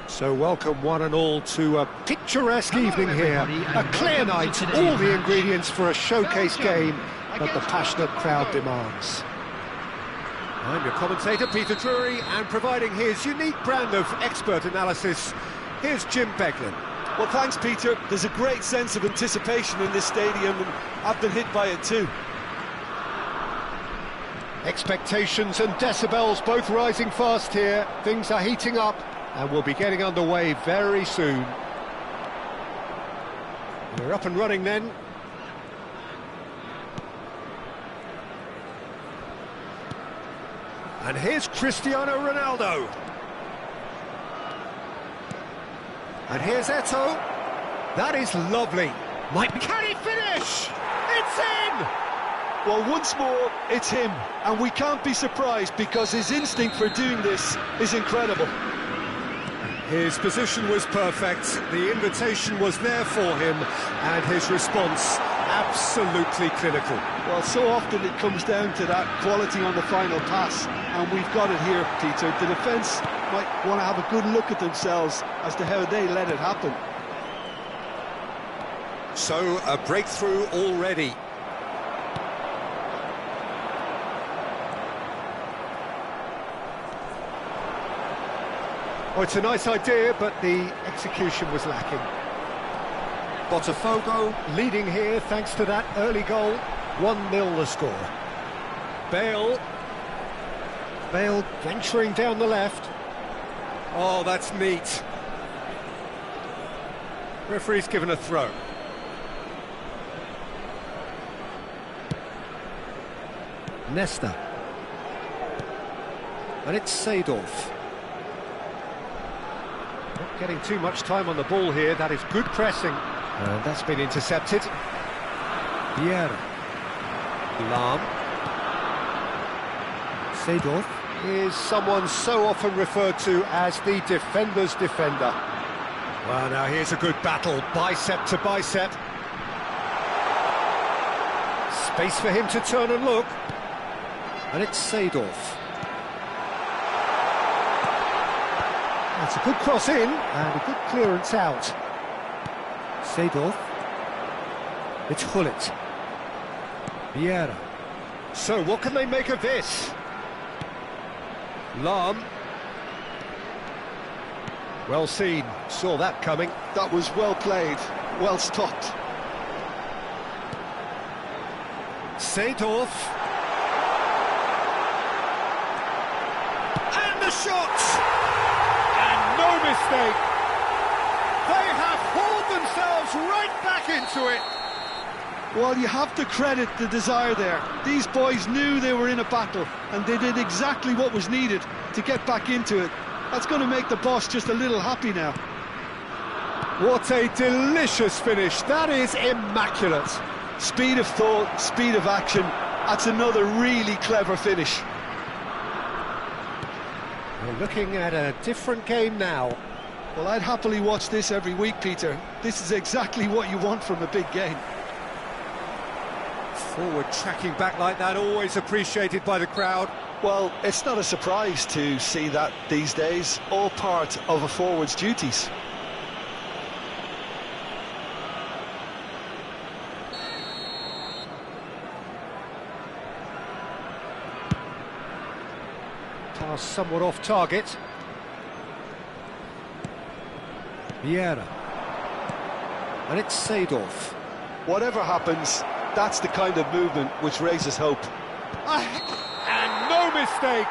So welcome one and all to a picturesque evening here, a clear night, all the ingredients for a showcase game that the passionate crowd demands. I'm your commentator Peter Drury, and providing his unique brand of expert analysis, here's Jim Beglin. Well, thanks Peter. There's a great sense of anticipation in this stadium, and I've been hit by it too. Expectations and decibels both rising fast here. Things are heating up, and we'll be getting underway very soon. We're up and running then. And here's Cristiano Ronaldo. And here's Eto'o. That is lovely. Can he finish? It's in! Well, once more, it's him, and we can't be surprised because his instinct for doing this is incredible. His position was perfect, the invitation was there for him, and his response absolutely clinical. Well, so often it comes down to that quality on the final pass, and we've got it here, Peter. The defence might want to have a good look at themselves as to how they let it happen. So, a breakthrough already. Well, it's a nice idea, but the execution was lacking. Botafogo leading here thanks to that early goal. 1-0 the score. Bale venturing down the left. Oh, that's neat. Referee's given a throw. Nesta. And it's Seedorf. Not getting too much time on the ball here. That is good pressing. And that's been intercepted. Vieira. Lahm. Seedorf is someone so often referred to as the defender's defender. Well, now here's a good battle, bicep to bicep. Space for him to turn and look. And it's Seedorf. That's a good cross in, and a good clearance out. Seedorf. It's Gullit. Vieira. So, what can they make of this? Lahm. Well seen, saw that coming. That was well played, well stopped. Seedorf. And the shot! And no mistake! They have hauled themselves right back into it! Well, you have to credit the desire there. These boys knew they were in a battle, and they did exactly what was needed to get back into it. That's going to make the boss just a little happy now. What a delicious finish. That is immaculate. Speed of thought, speed of action. That's another really clever finish. We're looking at a different game now. Well, I'd happily watch this every week, Peter. This is exactly what you want from a big game. Forward tracking back like that, always appreciated by the crowd. Well, it's not a surprise to see that these days, all part of a forward's duties. Pass somewhat off target. Vieira. And it's Seedorf. Whatever happens, that's the kind of movement which raises hope. And no mistake!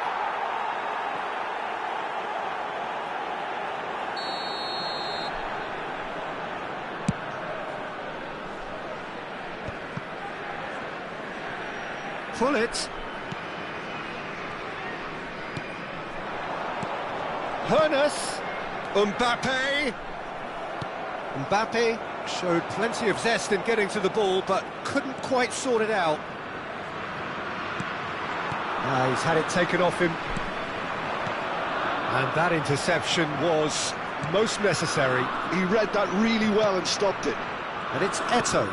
Pull it. Hoeneß. Mbappe. Mbappe showed plenty of zest in getting to the ball, but couldn't quite sort it out. He's had it taken off him. And that interception was most necessary. He read that really well and stopped it. And it's Eto'o.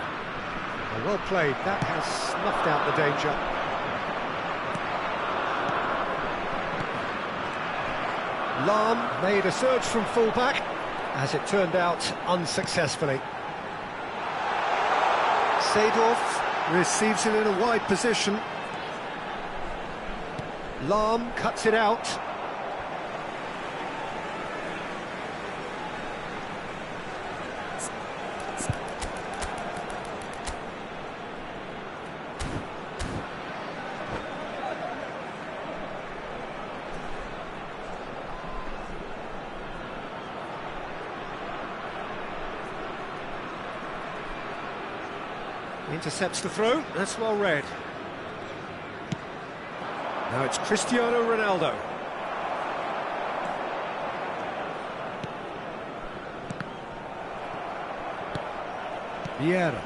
Well played, that has snuffed out the danger. Lahm made a surge from full-back, as it turned out, unsuccessfully. Seedorf receives it in a wide position. Lahm cuts it out. Intercepts the throw, that's well read. Now it's Cristiano Ronaldo. Vieira.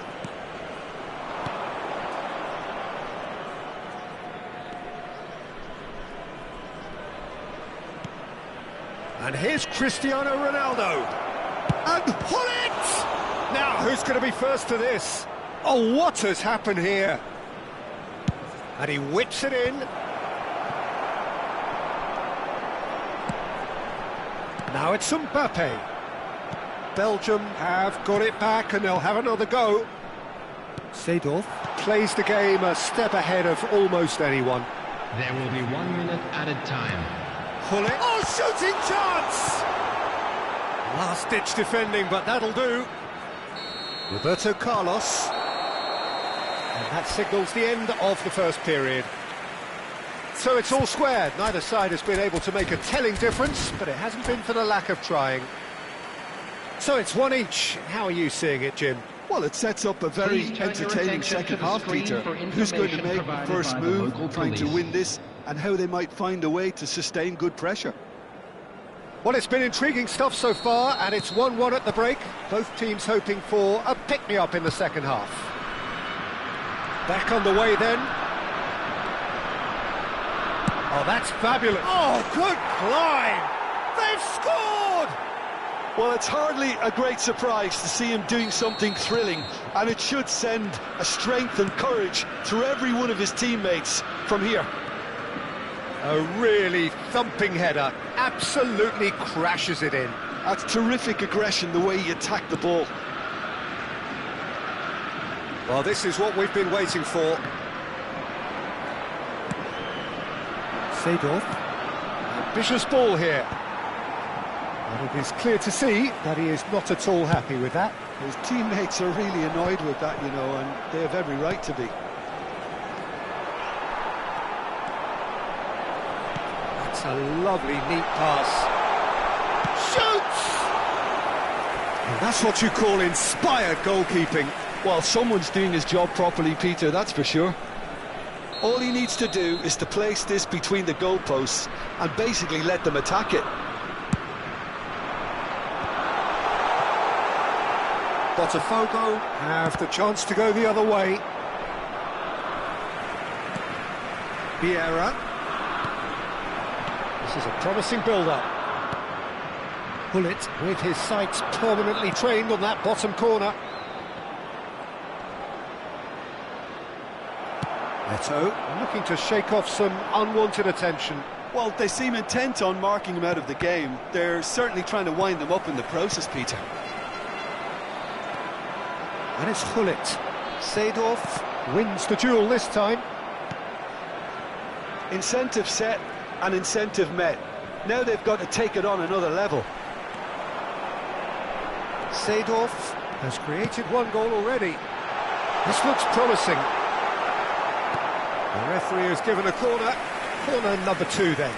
And here's Cristiano Ronaldo. And pull it! Now, who's going to be first to this? Oh, what has happened here? And he whips it in. Now it's Mbappe. Belgium have got it back and they'll have another go. Seedorf plays the game a step ahead of almost anyone. There will be 1 minute added time. Pull it. Oh, shooting chance! Last-ditch defending, but that'll do. Roberto Carlos. And that signals the end of the first period. So it's all squared. Neither side has been able to make a telling difference, but it hasn't been for the lack of trying. So it's one each. How are you seeing it, Jim? Well, it sets up a very entertaining second half, Peter. Who's going to make the first move, trying to win this, and how they might find a way to sustain good pressure. Well, it's been intriguing stuff so far, and it's 1-1 at the break. Both teams hoping for a pick-me-up in the second half. Back on the way then. Oh, that's fabulous. Oh, good climb! They've scored! Well, it's hardly a great surprise to see him doing something thrilling, and it should send a strength and courage through every one of his teammates from here. A really thumping header, absolutely crashes it in. That's terrific aggression, the way he attacked the ball. Well, this is what we've been waiting for. Seedorf. Ambitious ball here. And it is clear to see that he is not at all happy with that. His teammates are really annoyed with that, you know, and they have every right to be. That's a lovely, neat pass. Shoots! And that's what you call inspired goalkeeping. Well, someone's doing his job properly, Peter, that's for sure. All he needs to do is to place this between the goalposts and basically let them attack it. Botafogo have the chance to go the other way. Vieira. This is a promising build-up. Gullit with his sights permanently trained on that bottom corner. Neto looking to shake off some unwanted attention. Well, they seem intent on marking him out of the game. They're certainly trying to wind them up in the process, Peter. And it's Gullit. Seedorf wins the duel this time. Incentive set and incentive met. Now they've got to take it on another level. Seedorf has created one goal already. This looks promising. The referee has given a corner. Corner number 2 then.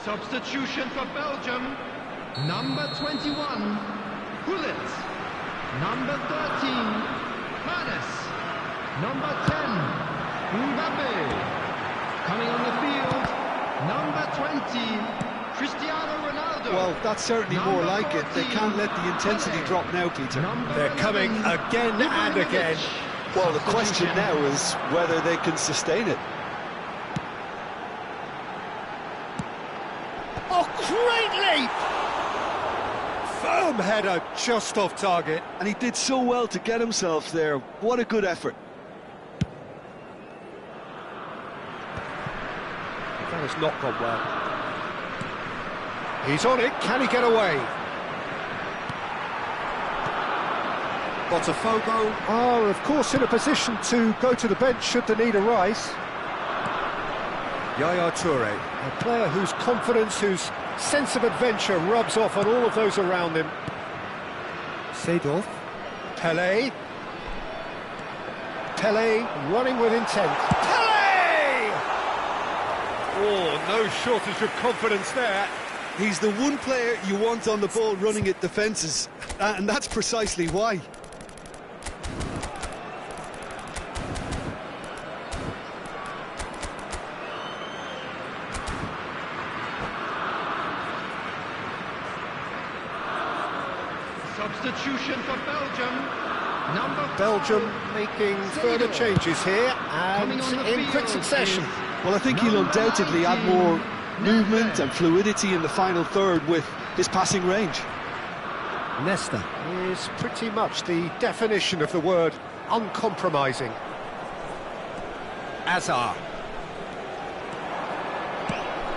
Substitution for Belgium. Number 21, Gullit. Number 13, Hades. Number 10, Mbappe. Coming on the field, number 20, Cristiano Ronaldo. Well, that's certainly more like it. They can't let the intensity drop now, Peter. They're coming again and again. Well, the question now is whether they can sustain it. Oh, great leap! Firm header, just off target. And he did so well to get himself there. What a good effort. That has not gone well. He's on it, can he get away? Botafogo are, of course, in a position to go to the bench should the need arise. Yaya Toure, a player whose confidence, whose sense of adventure rubs off on all of those around him. Seedorf, Pelé. Pelé running with intent. Pelé! Oh, no shortage of confidence there. He's the one player you want on the ball running at defences, and that's precisely why. Substitution for Belgium. Belgium making further changes here and in quick succession. Well, I think he'll undoubtedly add more movement and fluidity in the final third with his passing range. Nesta is pretty much the definition of the word uncompromising. Azar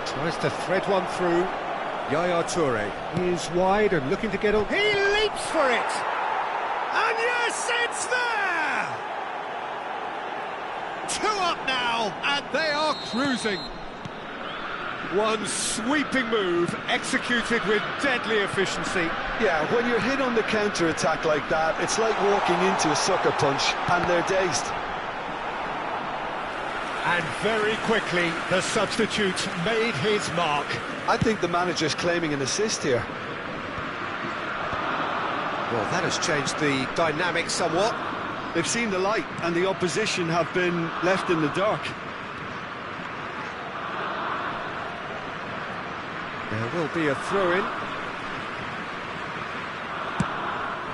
tries to thread one through. Yaya Toure is wide and looking to get on. He leaps for it! And yes, it's there! 2 up now, and they are cruising. One sweeping move, executed with deadly efficiency. Yeah, when you're hit on the counter-attack like that, it's like walking into a sucker punch, and they're dazed. And very quickly, the substitute made his mark. I think the manager's claiming an assist here. Well, that has changed the dynamic somewhat. They've seen the light, and the opposition have been left in the dark. There will be a throw-in.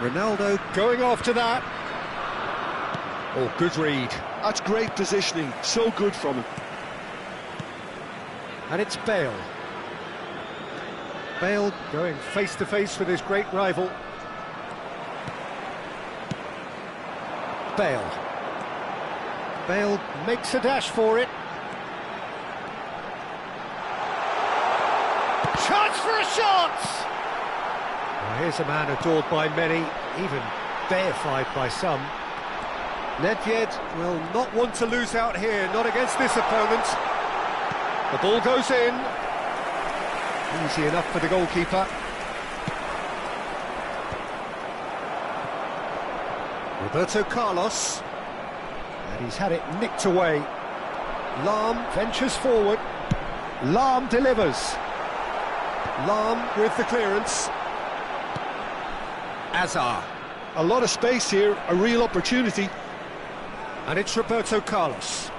Ronaldo going after that. Oh, good read. That's great positioning, so good from him. And it's Bale. Bale going face-to-face with his great rival. Bale. Bale makes a dash for it. Chance for a shot! Well, here's a man adored by many, even deified by some. Nedved will not want to lose out here, not against this opponent. The ball goes in. Easy enough for the goalkeeper. Roberto Carlos. And he's had it nicked away. Lahm ventures forward. Lahm delivers. Lahm with the clearance. Azar. A lot of space here, a real opportunity. And it's Roberto Carlos.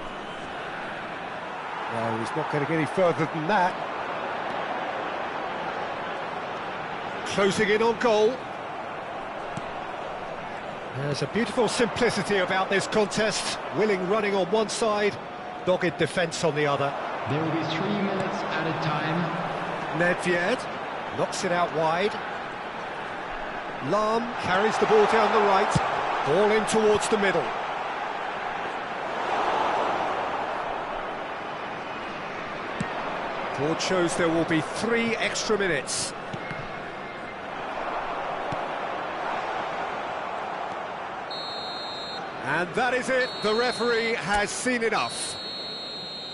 Well, he's not going to get any further than that. Closing in on goal. There's a beautiful simplicity about this contest. Willing running on one side, dogged defence on the other. There will be 3 minutes at a time. Nedved knocks it out wide. Lahm carries the ball down the right. Ball in towards the middle. Board shows there will be 3 extra minutes. And that is it. The referee has seen enough.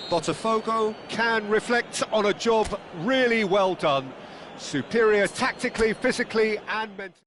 Botafogo can reflect on a job really well done. Superior tactically, physically and mentally.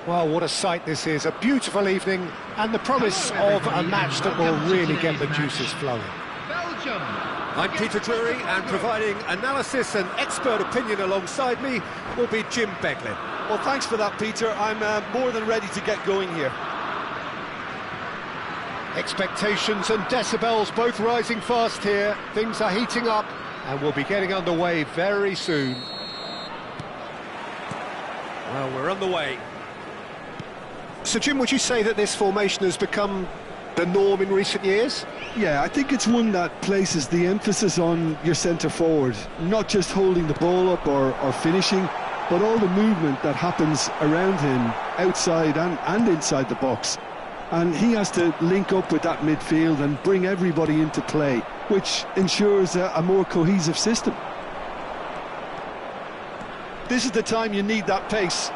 Well, what a sight this is. A beautiful evening and the promise of a match that will really get the juices flowing. Belgium. I'm Peter Drury, and providing analysis and expert opinion alongside me will be Jim Beglin. Well, thanks for that, Peter. I'm more than ready to get going here. Expectations and decibels both rising fast here. Things are heating up and we'll be getting underway very soon. Well, we're on the way. So, Jim, would you say that this formation has become the norm in recent years? Yeah, I think it's one that places the emphasis on your centre-forward, not just holding the ball up or finishing, but all the movement that happens around him, outside and inside the box. And he has to link up with that midfield and bring everybody into play, which ensures a more cohesive system. This is the time you need that pace.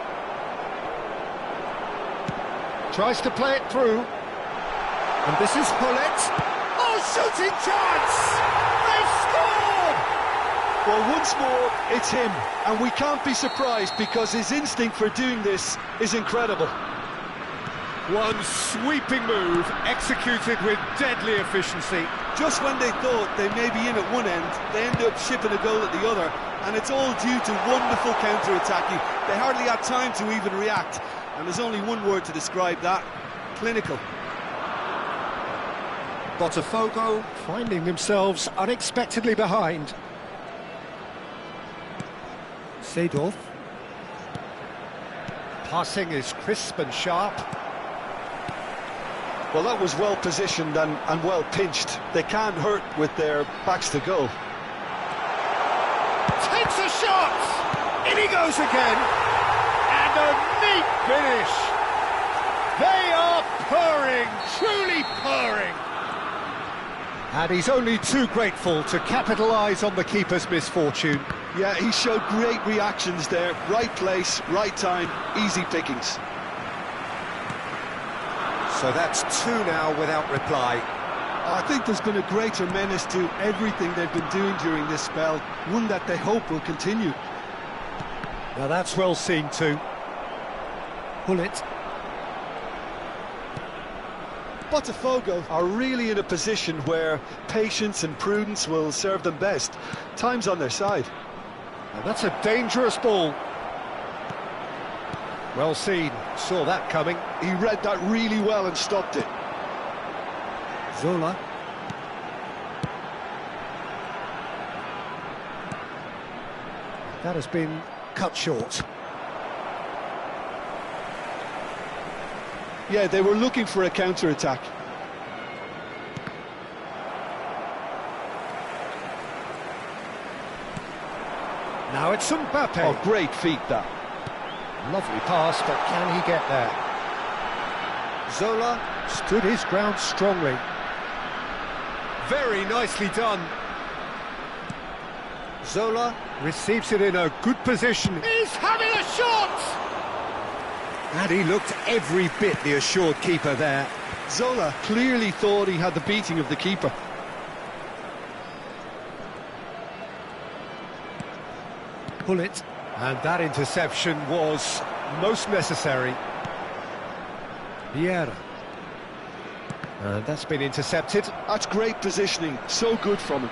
Tries to play it through. And this is Gullit. Oh, shooting chance! They've scored! Well, once more, it's him. And we can't be surprised because his instinct for doing this is incredible. One sweeping move, executed with deadly efficiency. Just when they thought they may be in at one end, they end up shipping a goal at the other, and it's all due to wonderful counter-attacking. They hardly had time to even react, and there's only one word to describe that: clinical. Botafogo finding themselves unexpectedly behind. Seedorf. Passing is crisp and sharp. Well, that was well positioned and well pinched. They can't hurt with their backs to goal. Takes a shot! In he goes again! And a neat finish! They are purring, truly purring! And he's only too grateful to capitalise on the keeper's misfortune. Yeah, he showed great reactions there. Right place, right time, easy pickings. So that's two now without reply. I think there's been a greater menace to everything they've been doing during this spell, one that they hope will continue. Now that's well seen too. Gullit. Botafogo are really in a position where patience and prudence will serve them best. Time's on their side. And that's a dangerous ball. Well seen, saw that coming. He read that really well and stopped it. Zola. That has been cut short. Yeah, they were looking for a counter-attack. Now it's Mbappe. Oh, great feat, that. Lovely pass, but can he get there? Zola stood his ground strongly. Very nicely done. Zola receives it in a good position. He's having a shot! And he looked every bit the assured keeper there. Zola clearly thought he had the beating of the keeper. Gullit. And that interception was most necessary. Vieira. And that's been intercepted. That's great positioning, so good from him.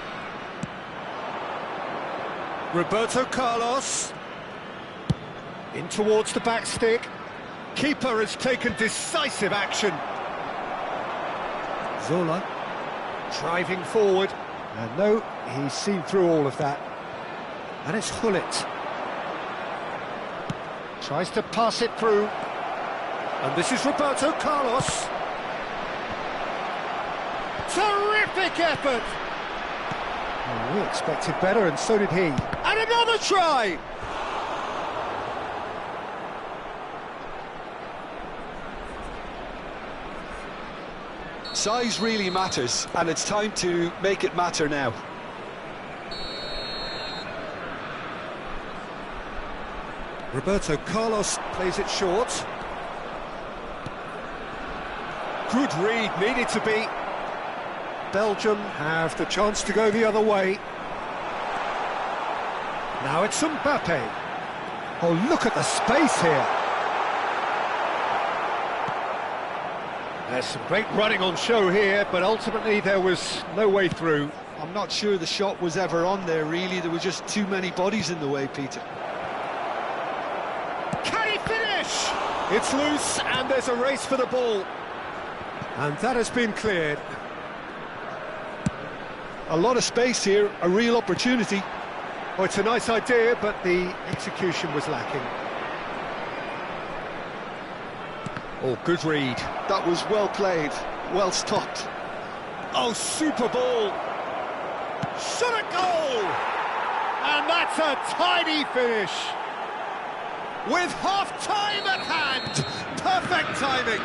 Roberto Carlos. In towards the back stick. Keeper has taken decisive action. Zola. Driving forward. And no, he's seen through all of that. And it's Gullit. Tries to pass it through. And this is Roberto Carlos. Terrific effort! Well, we expected better, and so did he. And another try! Size really matters, and it's time to make it matter now. Roberto Carlos plays it short. Good read, needed to be. Belgium have the chance to go the other way. Now it's Mbappe. Oh, look at the space here. There's some great running on show here, but ultimately there was no way through. I'm not sure the shot was ever on there, really. There were just too many bodies in the way, Peter. Can he finish? It's loose, and there's a race for the ball. And that has been cleared. A lot of space here, a real opportunity. Oh, it's a nice idea, but the execution was lacking. Oh, good read. That was well played, well stopped. Oh, super ball. Shot a goal! And that's a tiny finish. With half-time at hand. Perfect timing.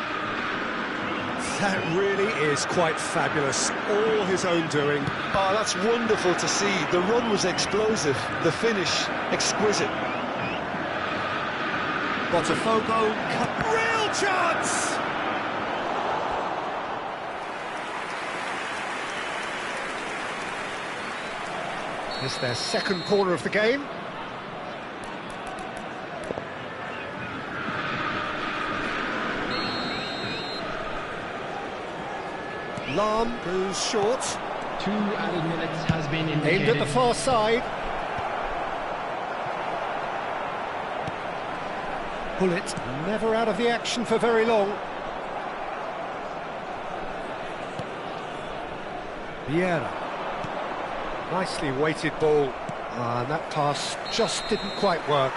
That really is quite fabulous. All his own doing. Oh, that's wonderful to see. The run was explosive, the finish exquisite. Botafogo, real chance! It's their second corner of the game. Lahm goes short. 2 added minutes has been indicated. Aimed at the far side. Bullet never out of the action for very long. Vieira. Nicely weighted ball. And that pass just didn't quite work.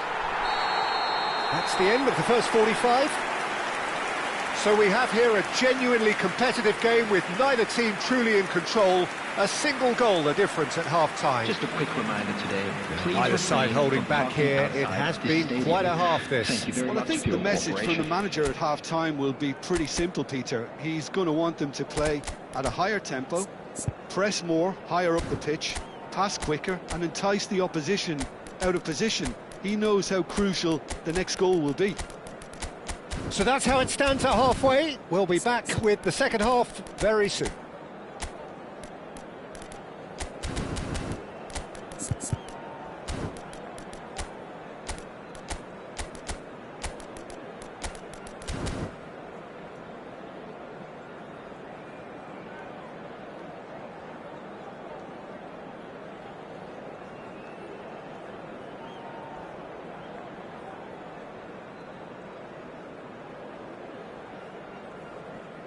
That's the end of the first 45. So we have here a genuinely competitive game with neither team truly in control. A single goal the difference at half-time. Just a quick reminder today, please Either side holding back here. It has been quite a half this. Well, I think the message from the manager at half-time will be pretty simple, Peter. He's going to want them to play at a higher tempo, press more, higher up the pitch, pass quicker and entice the opposition out of position. He knows how crucial the next goal will be. So that's how it stands at halfway. We'll be back with the second half very soon.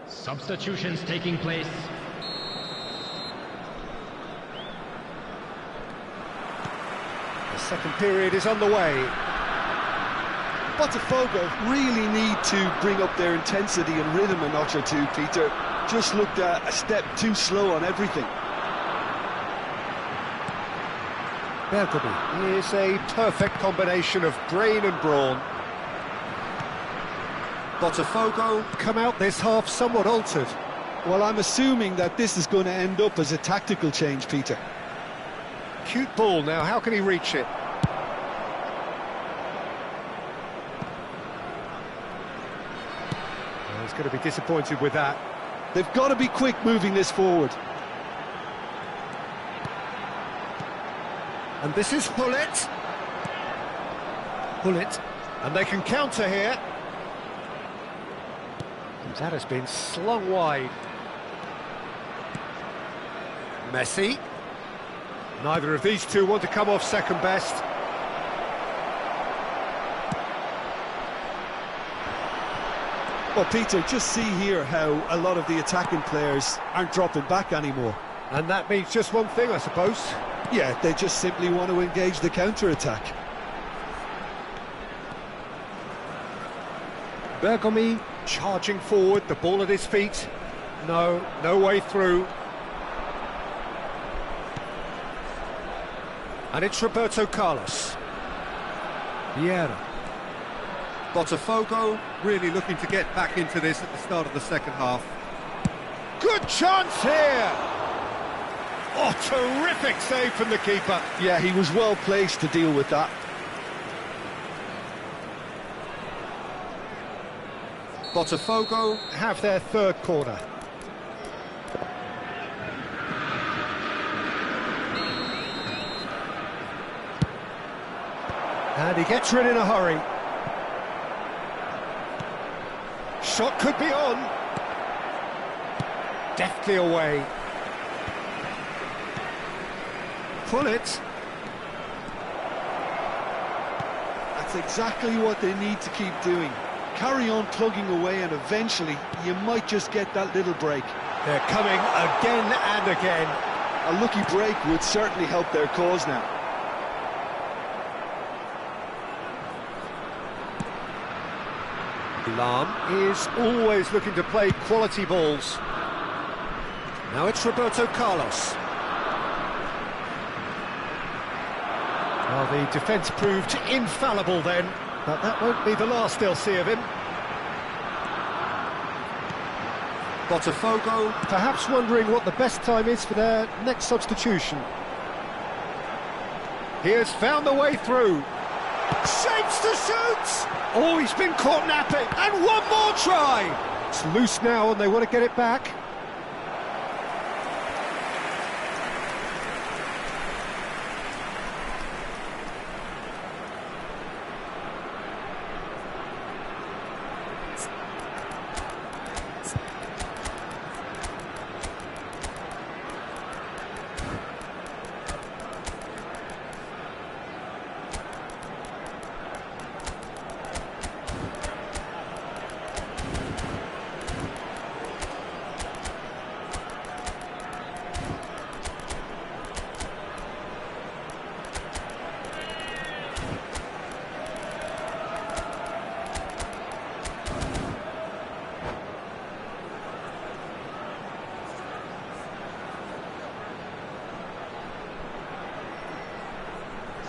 Substitutions taking place. The second period is underway. Botafogo really need to bring up their intensity and rhythm a notch or two, Peter. Just looked a step too slow on everything. Bergomi is a perfect combination of brain and brawn. Botafogo come out this half somewhat altered. Well, I'm assuming that this is going to end up as a tactical change, Peter. Cute ball now, how can he reach it? Well, he's going to be disappointed with that. They've got to be quick moving this forward. And this is Hullet. Hullet, and they can counter here. That has been slung wide. Messi. Neither of these two want to come off second best. Well, Peter, just see here how a lot of the attacking players aren't dropping back anymore. And that means just one thing, I suppose. Yeah, they just simply want to engage the counter-attack. Bergomi charging forward, the ball at his feet. No way through. And it's Roberto Carlos. Vieira. Botafogo really looking to get back into this at the start of the second half. Good chance here! Oh, terrific save from the keeper. Yeah, he was well placed to deal with that. Botafogo have their third corner. And he gets rid in a hurry. Shot could be on. deftly away. Pull it. That's exactly what they need to keep doing. Carry on plugging away, and eventually you might just get that little break. They're coming again and again. A lucky break would certainly help their cause now. Lahm is always looking to play quality balls. Now it's Roberto Carlos. Well, the defence proved infallible then, but that won't be the last they'll see of him. Botafogo perhaps wondering what the best time is for their next substitution. He has found the way through. Shapes to shoot! Oh, he's been caught napping, and one more try! It's loose now and they want to get it back.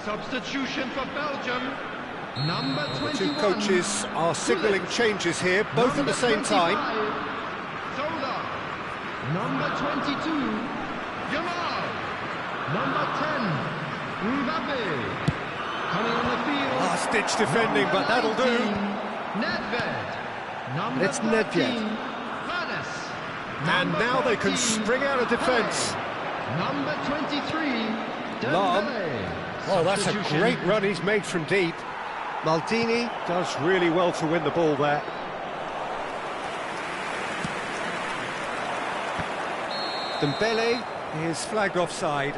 Substitution for Belgium. Number 21. The two coaches are signalling changes here, both at the same time. Zola. Number 22. Yamal. Number 10. Mbappe. Coming on the field. Last-ditch defending, but that'll do. Nedved. Number It's Nedved. 13. Vargas. And Number now they can 14. spring out of defence. Number 23. Lahm. Dembele. Oh, that's a Substitution. great run he's made from deep. Maldini does really well to win the ball there. Dembele is flagged offside.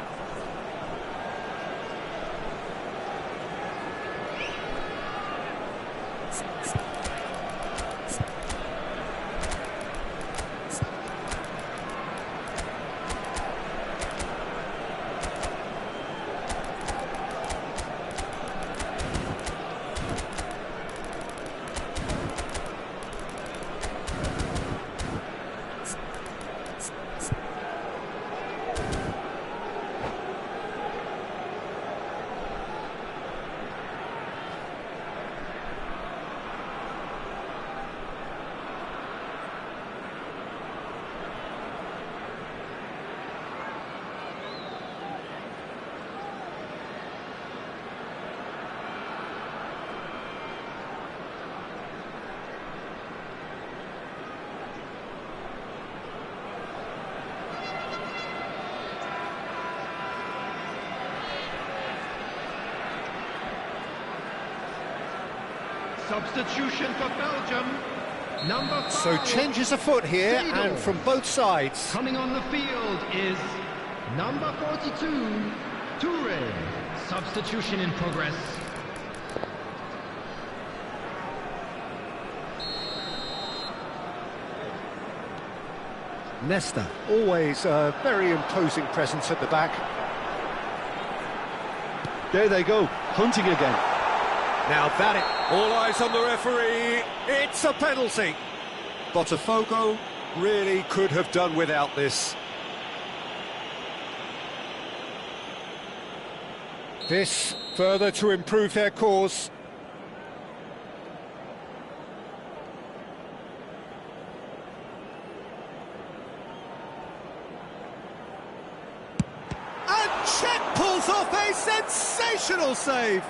Substitution for Belgium. Number 5. So changes afoot here, Seedorf. and from both sides. Coming on the field is number 42, Toure. Substitution in progress. Nesta, always a very imposing presence at the back. There they go, hunting again. Now that it, all eyes on the referee, it's a penalty. Botafogo really could have done without this. This further to improve their cause. And Cech pulls off a sensational save.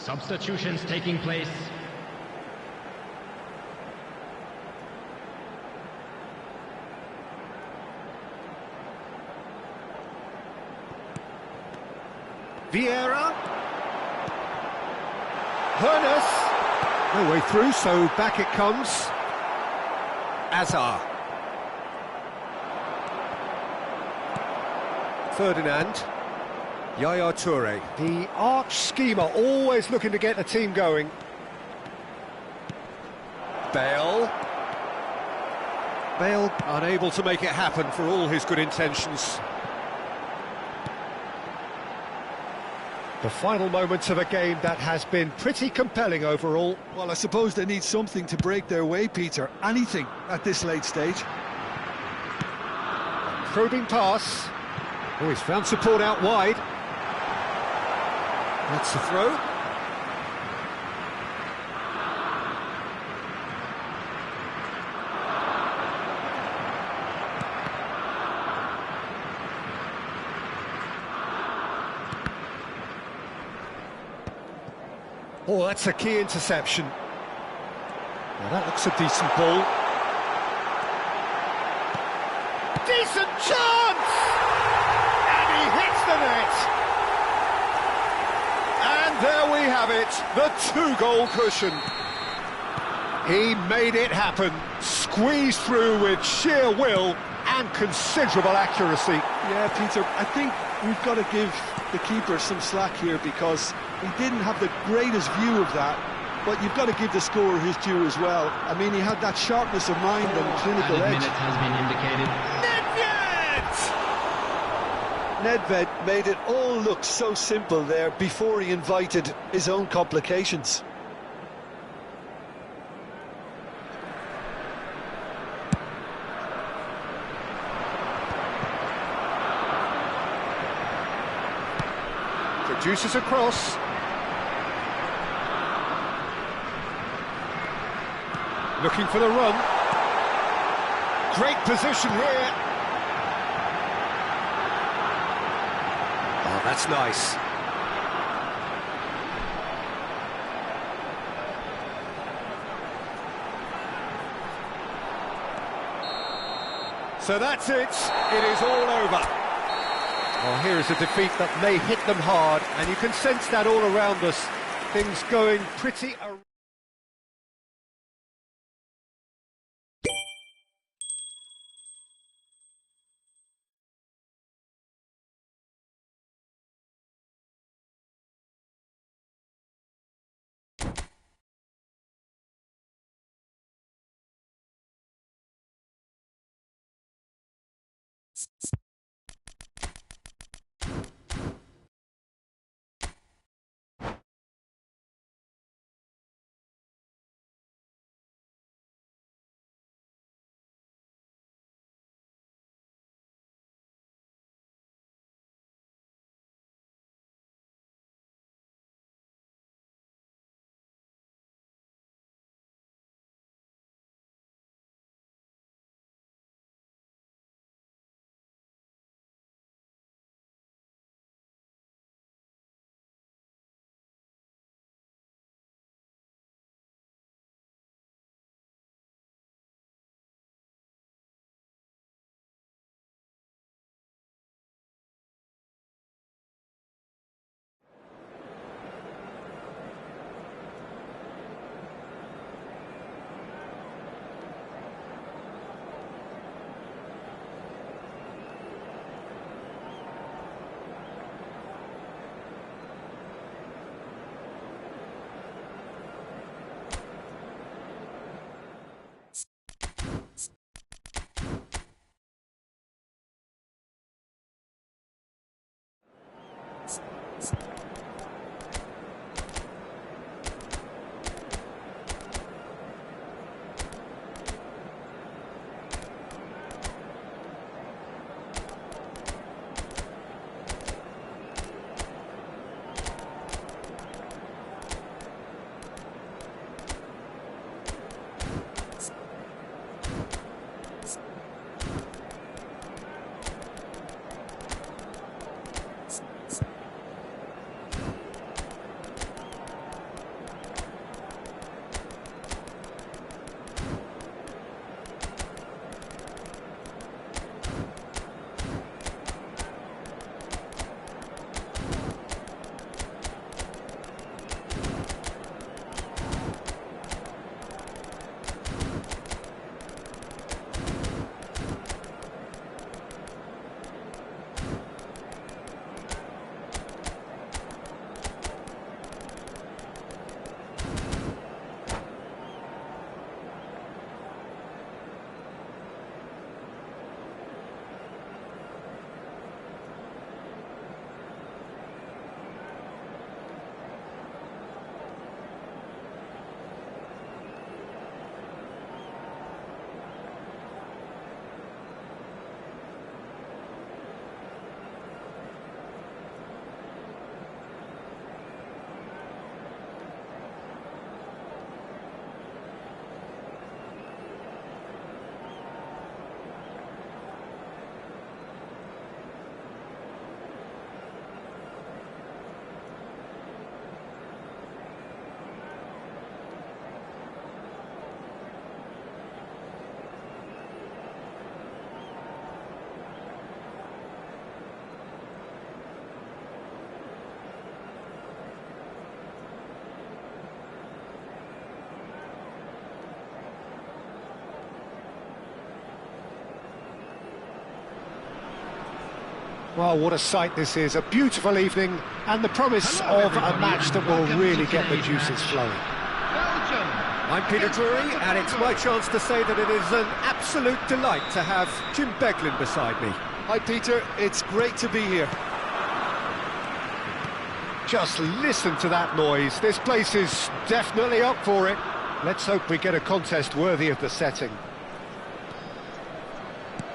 Substitutions taking place. Vieira. Hoeneß. No way through, so back it comes. Azar. Ferdinand. Yaya Toure. The arch schemer, always looking to get the team going. Bale. Bale unable to make it happen for all his good intentions. The final moments of a game that has been pretty compelling overall. Well, I suppose they need something to break their way, Peter. Anything at this late stage. Probing pass. Oh, he's found support out wide. That's the throw. Oh, that's a key interception. Now that looks a decent ball. Decent chance! And he hits the net! And there we have it, the two-goal cushion. He made it happen, squeezed through with sheer will and considerable accuracy. Yeah, Peter, I think we've got to give the keeper some slack here because he didn't have the greatest view of that, but you've got to give the scorer his due as well. I mean, he had that sharpness of mind and clinical edge. Minute has been indicated. Nedved made it all look so simple there before he invited his own complications. Produces a cross. Looking for the run. Great position here. Oh, that's nice. So that's it. It is all over. Well, here is a defeat that may hit them hard, and you can sense that all around us. Things going pretty... Well, what a sight this is. A beautiful evening and the promise of a match that will really get the juices flowing. Belgium. I'm Peter Drury, and it's my chance to say that it is an absolute delight to have Jim Beglin beside me. Hi, Peter. It's great to be here. Just listen to that noise. This place is definitely up for it. Let's hope we get a contest worthy of the setting.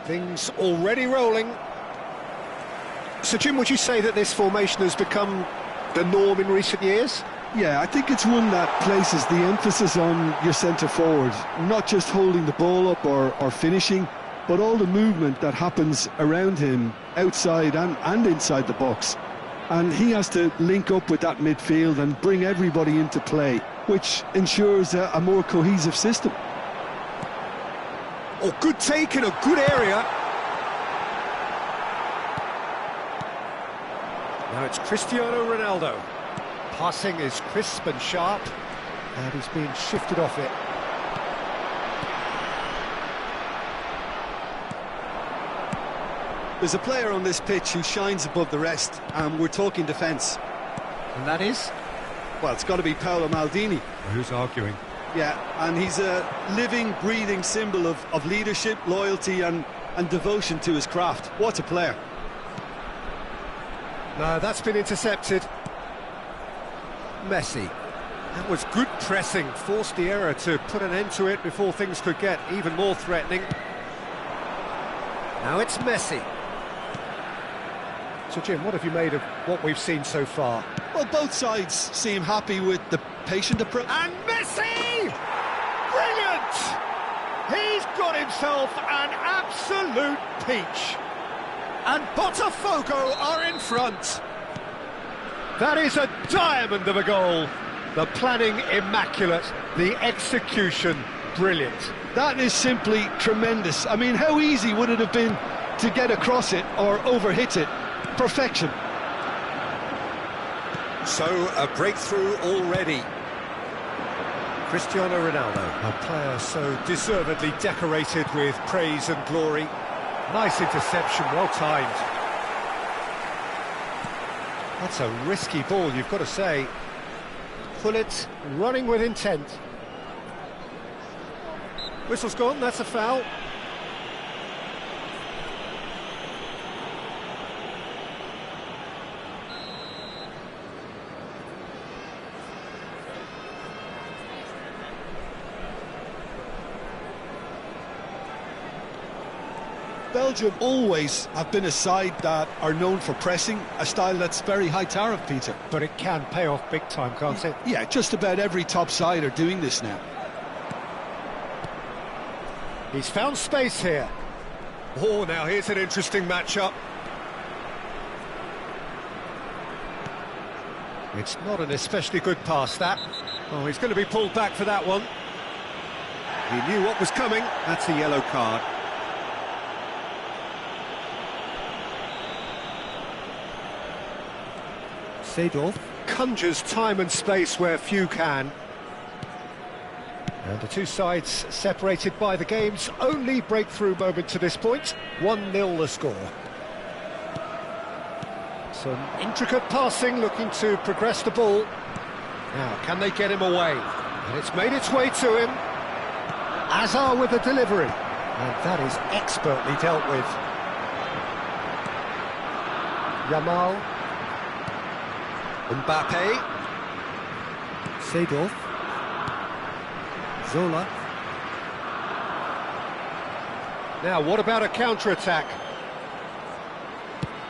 Things already rolling. So, Jim, would you say that this formation has become the norm in recent years? Yeah, I think it's one that places the emphasis on your centre forward, not just holding the ball up or finishing, but all the movement that happens around him, outside and inside the box. And he has to link up with that midfield and bring everybody into play, which ensures a more cohesive system. Oh, good take in a good area. Now it's Cristiano Ronaldo. Passing is crisp and sharp, and he's being shifted off it. There's a player on this pitch who shines above the rest, and we're talking defence. And that is? Well, it's got to be Paolo Maldini. Who's arguing? Yeah, and he's a living, breathing symbol of leadership, loyalty and devotion to his craft. What a player. No, that's been intercepted. Messi. That was good pressing, forced the error to put an end to it before things could get even more threatening. Now it's Messi. So, Jim, what have you made of what we've seen so far? Well, both sides seem happy with the patient approach. And Messi! Brilliant! He's got himself an absolute peach. And Botafogo are in front. That is a diamond of a goal. The planning immaculate, the execution brilliant. That is simply tremendous. I mean, how easy would it have been to get across it or overhit it? Perfection. So, a breakthrough already. Cristiano Ronaldo, A player so deservedly decorated with praise and glory. Nice interception, well timed. That's a risky ball, you've got to say. Pullet running with intent. Whistle's gone, that's a foul. Belgium always have been a side that are known for pressing, a style that's very high tariff, Peter. But it can pay off big time, can't it? Yeah, just about every top side are doing this now. He's found space here. oh, now here's an interesting matchup. It's not an especially good pass, that. Oh, he's going to be pulled back for that one. He knew what was coming. That's a yellow card. Seedorf conjures time and space where few can. And the two sides separated by the game's only breakthrough moment to this point. 1-0 the score. Some intricate passing, looking to progress the ball. Now, can they get him away? And it's made its way to him. Azar with the delivery. And that is expertly dealt with. Yamal. Mbappe. Seedorf. Zola. Now, what about a counter-attack?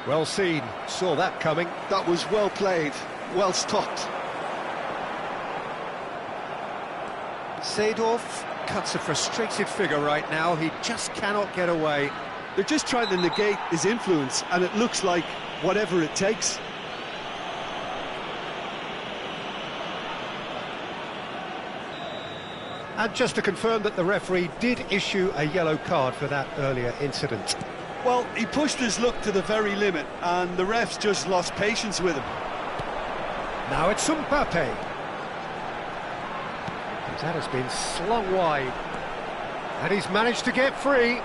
Well seen, saw that coming. That was well played, well stopped. Seedorf cuts a frustrated figure right now. He just cannot get away. They're just trying to negate his influence, and it looks like whatever it takes. And just to confirm that the referee did issue a yellow card for that earlier incident. Well, he pushed his luck to the very limit, and the refs just lost patience with him. Now it's Mbappe. That has been slung wide. And he's managed to get free.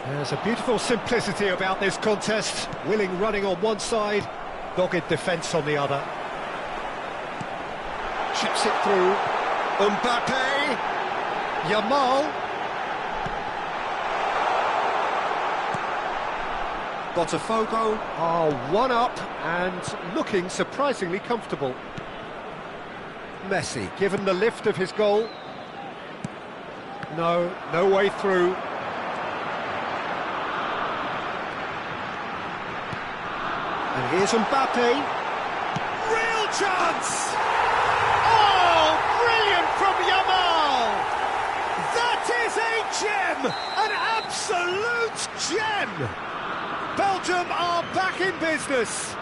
There's a beautiful simplicity about this contest. Willing running on one side, dogged defence on the other. Chips it through. Mbappe. Yamal. Botafogo are one up and looking surprisingly comfortable. Messi given the lift of his goal. No way through. And here's Mbappe. Real chance! Oh, brilliant from Yamal! That is a gem! An absolute gem! Belgium are back in business.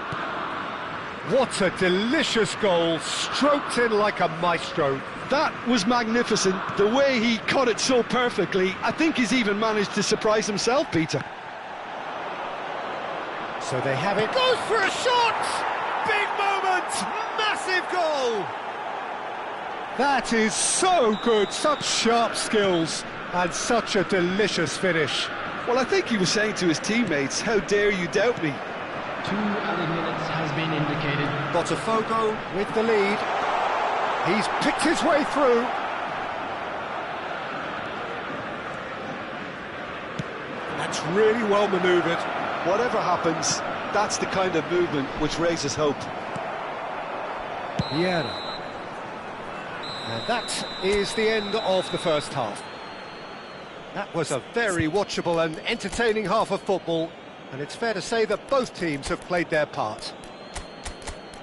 What a delicious goal, stroked in like a maestro. That was magnificent. The way he cut it so perfectly, I think he's even managed to surprise himself, Peter. So they have it. Goes for a shot! Big moment! Massive goal! That is so good, such sharp skills, and such a delicious finish. Well, I think he was saying to his teammates, how dare you doubt me? 2 added minutes has been indicated. Botafogo with the lead. He's picked his way through. That's really well manoeuvred. Whatever happens, that's the kind of movement which raises hope. Vieira. And that is the end of the first half. That was a very watchable and entertaining half of football, and it's fair to say that both teams have played their part.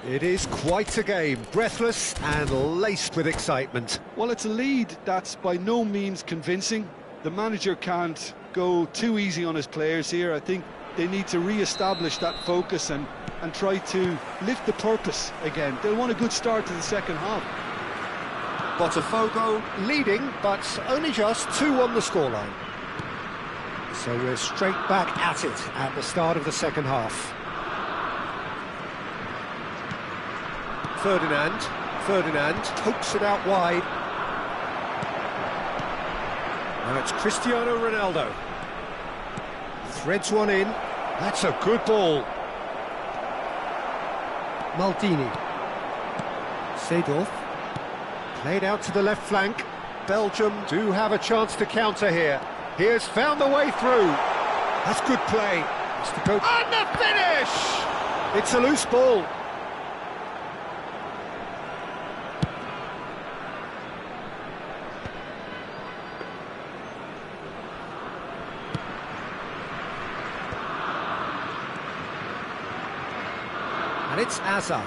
It is quite a game, breathless and laced with excitement. Well, it's a lead that's by no means convincing. The manager can't go too easy on his players here. I think they need to re-establish that focus and try to lift the purpose again. They'll want a good start to the second half. Botafogo leading, but only just 2 on the scoreline. So we're straight back at it at the start of the second half. Ferdinand pokes it out wide. Now it's Cristiano Ronaldo. Threads one in. That's a good ball. Maldini. Seedorf. Played out to the left flank. Belgium do have a chance to counter here. He has found the way through. That's good play. It's to go. And the finish! It's a loose ball. And it's Azar.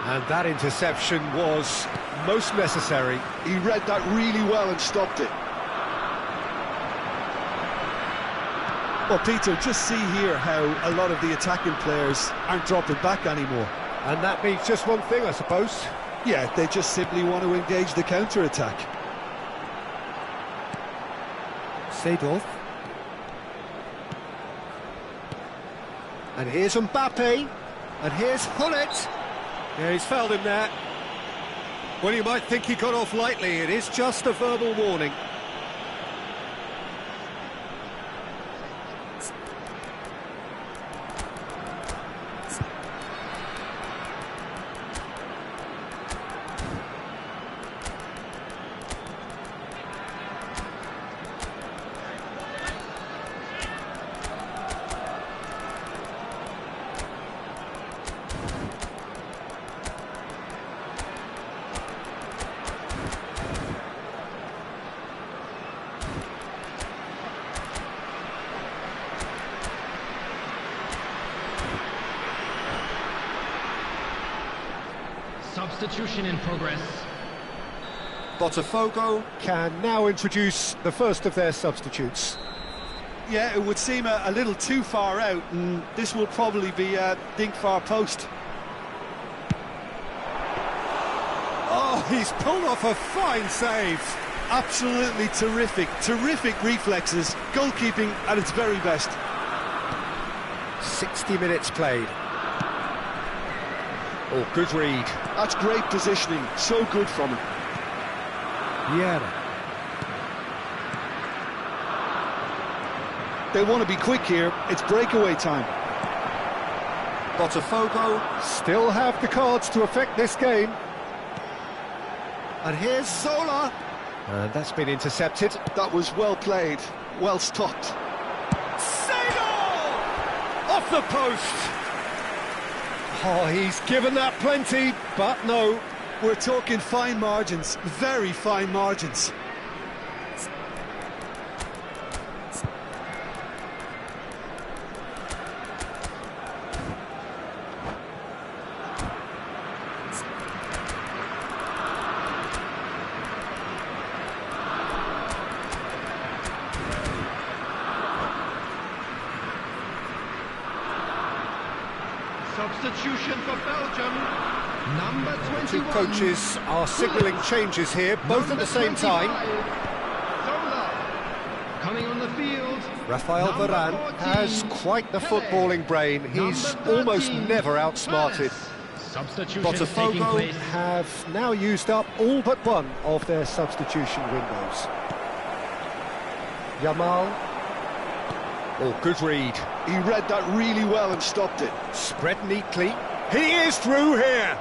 And that interception was most necessary. He read that really well and stopped it. Well, Peter, just see here how a lot of the attacking players aren't dropping back anymore. And that means just one thing, I suppose. Yeah, they just simply want to engage the counter-attack. Seedorf. And here's Mbappe. And here's Hullet. Yeah, he's fouled him there. Well, you might think he got off lightly. It is just a verbal warning. Substitution in progress. Botafogo can now introduce the first of their substitutes. Yeah, it would seem a little too far out, and this will probably be a dink far post. Oh, he's pulled off a fine save. Absolutely terrific reflexes, goalkeeping at its very best. 60 minutes played. Oh, good read. That's great positioning, so good from him. Vieira. They want to be quick here. It's breakaway time. Botafogo still have the cards to affect this game. And here's Zola. And that's been intercepted. That was well played, well stopped. Seydorf! Off the post. Oh, he's given that plenty, but no. We're talking fine margins, very fine margins. Substitution for Belgium, number 21. Two coaches are signalling changes here, both at the same time. Zola, coming on the field. Rafael Varane has quite the footballing brain. He's almost never outsmarted. Botafogo have now used up all but one of their substitution windows. Yamal. Oh, good read. He read that really well and stopped it. Spread neatly. He is through here.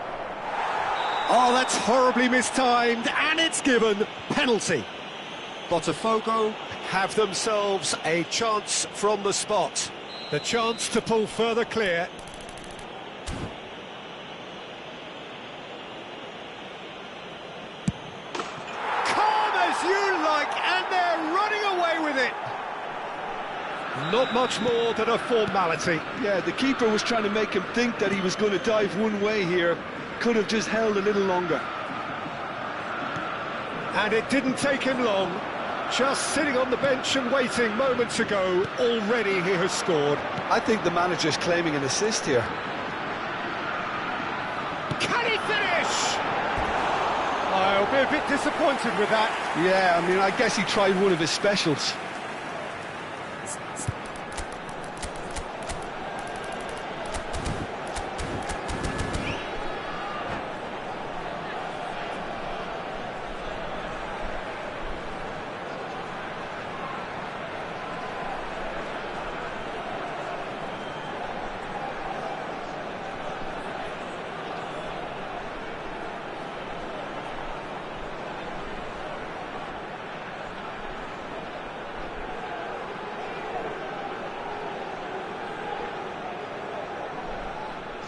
Oh, that's horribly mistimed, and it's given. Penalty. Botafogo have themselves a chance from the spot. The chance to pull further clear. Calm as you like, and they're running away with it. Not much more than a formality. Yeah, the keeper was trying to make him think that he was going to dive one way here. Could have just held a little longer. And it didn't take him long. Just sitting on the bench and waiting moments ago, already he has scored. I think the manager's claiming an assist here. Can he finish? I'll be a bit disappointed with that. Yeah, I mean, I guess he tried one of his specials.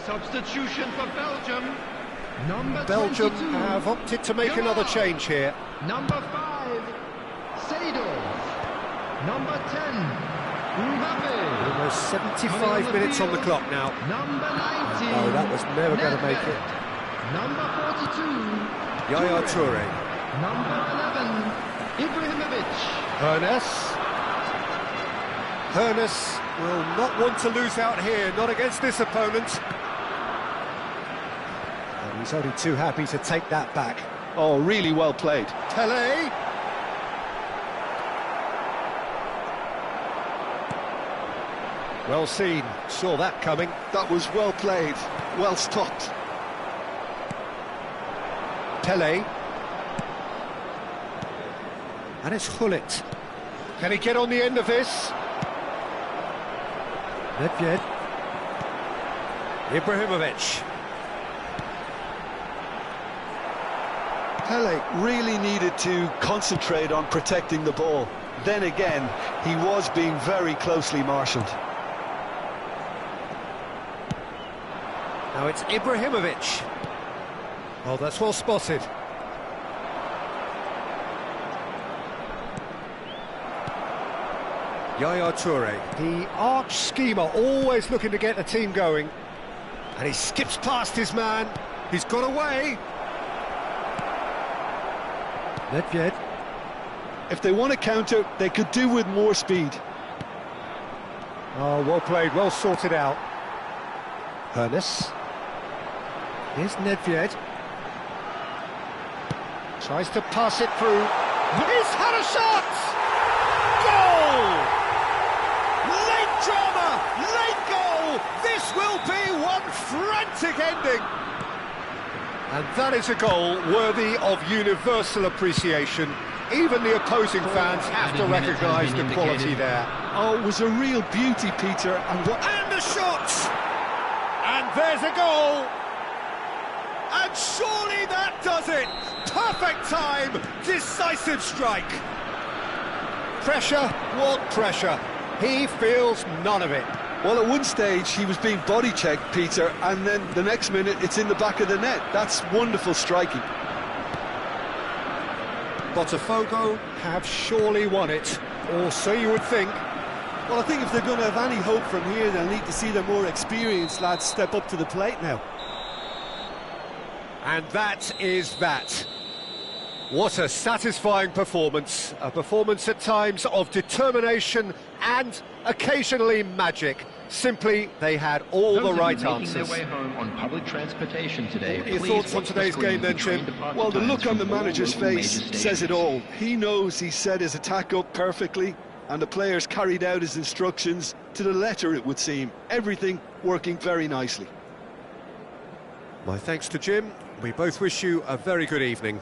Substitution for Belgium, number Belgium 22. have opted to make another change here. Number 5, Seydorf. Number 10, Mbappe. Almost 75 minutes on the clock now. Number 19. Oh, that was never going to make it. Number 42, Yaya Toure. Number 11, Ibrahimovic. Hoeneß will not want to lose out here, not against this opponent. And he's only too happy to take that back. Oh, really well played. Tele. Well seen, saw that coming. That was well played, well stopped. Tele. And it's Gullit. Can he get on the end of this? Nedved. Ibrahimovic. Pele really needed to concentrate on protecting the ball. Then again, he was being very closely marshalled. Now it's Ibrahimovic. Oh, that's well spotted. Yaya Toure, the arch schemer, always looking to get the team going. And he skips past his man. He's got away. Nedved. If they want to counter, they could do with more speed. Oh, well played, well sorted out. Hoeneß. Here's Nedved. Tries to pass it through. He's had a shot! Goal! Late drama, late goal! This will be one frantic ending! And that is a goal worthy of universal appreciation. Even the opposing fans have to recognise the quality there. Oh, it was a real beauty, Peter, And a shot! And there's a goal! And surely that does it! Perfect time! Decisive strike! Pressure? What pressure? He feels none of it. well, at one stage he was being body-checked, Peter, and then the next minute it's in the back of the net. That's wonderful striking. Botafogo have surely won it, or so you would think. Well, I think if they're going to have any hope from here, they'll need to see their more experienced lads step up to the plate now. And that is that. What a satisfying performance. A performance at times of determination and occasionally magic. Simply, they had all the right answers. Their way home on public transportation today. What are your thoughts on today's game then, Jim? Well, the look on the manager's face says it all. He knows he set his attack up perfectly, and the players carried out his instructions to the letter, it would seem. Everything working very nicely. My thanks to Jim. We both wish you a very good evening.